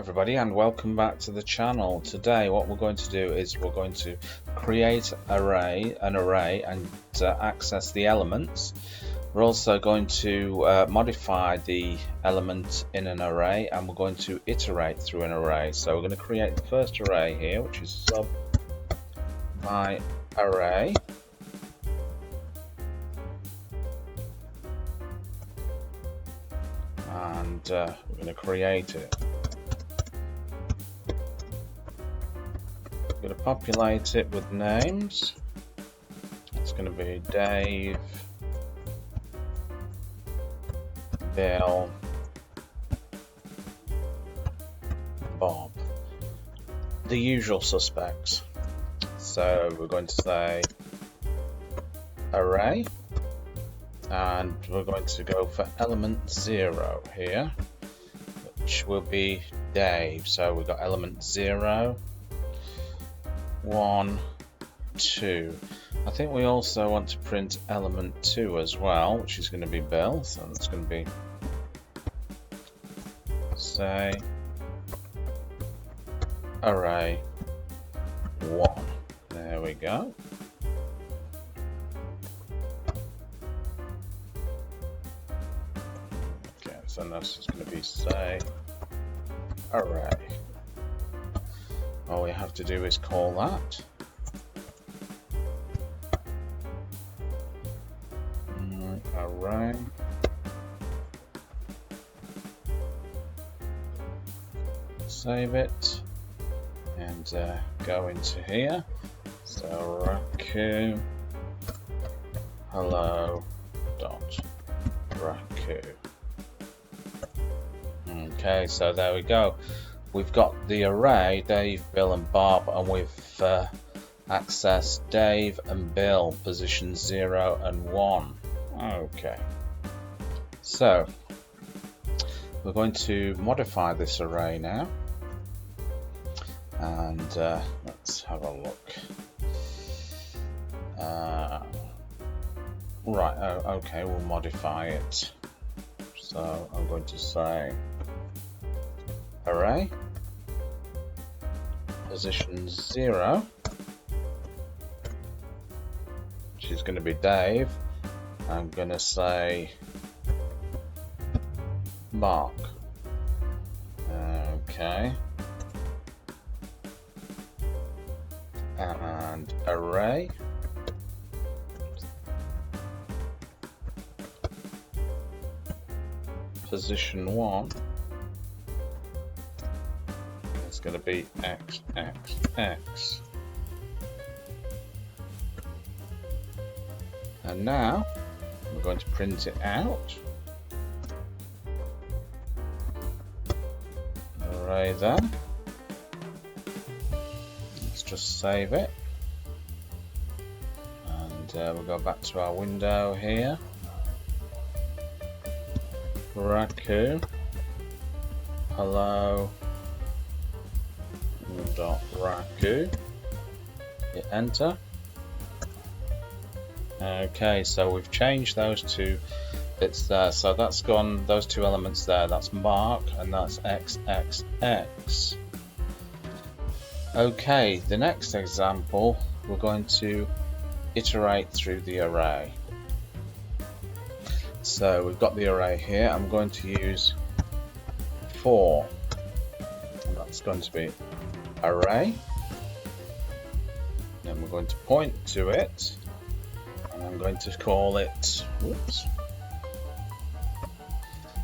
everybody, and welcome back to the channel. Today what we're going to do is we're going to create an array and access the elements. We're also going to modify the element in an array, and we're going to iterate through an array. So we're going to create the first array here, which is sub my array. And we're going to create it. We're going to populate it with names. It's going to be Dave, Bill, Bob. The usual suspects. So we're going to say array. And we're going to go for element 0 here, which will be Dave. So we've got element 0, 1, 2. I think we also want to print element 2 as well, which is going to be Bill. So that's going to be say array 1. There we go. So this is going to be say array. All we have to do is call that. Array. Save it and go into here. So Raku hello dot Raku. Okay, so there we go. We've got the array Dave, Bill and Bob, and we've accessed Dave and Bill positions 0 and 1. Okay, so we're going to modify this array now, and let's have a look. Right, okay, we'll modify it. So I'm going to say array position 0, which is going to be Dave. I'm going to say Mark. Okay, and array position 1. It's going to be X, X, X. And now we're going to print it out. Array there. Let's just save it. And we'll go back to our window here. Raku hello dot Raku. Hit enter. Okay, so we've changed those two bits there. So that's gone, those two elements there. That's Mark and that's XXX. Okay, the next example, we're going to iterate through the array. So we've got the array here. I'm going to use 4. And that's going to be array. Then we're going to point to it. And I'm going to call it, whoops.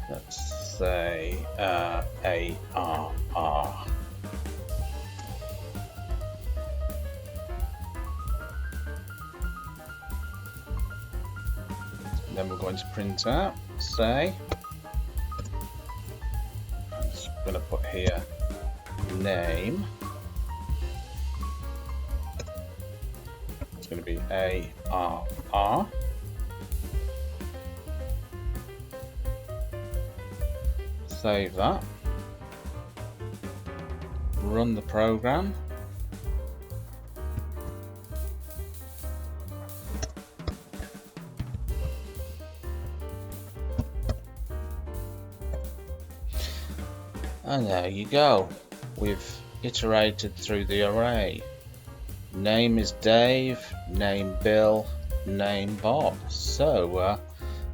Let's say ARR. Then we're going to print out, say, I'm just going to put here name. It's going to be ARR. Save that. Run the program. And there you go. We've iterated through the array. Name is Dave, name Bill, name Bob. So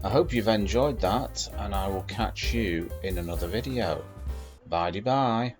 I hope you've enjoyed that, and I will catch you in another video. Bye bye.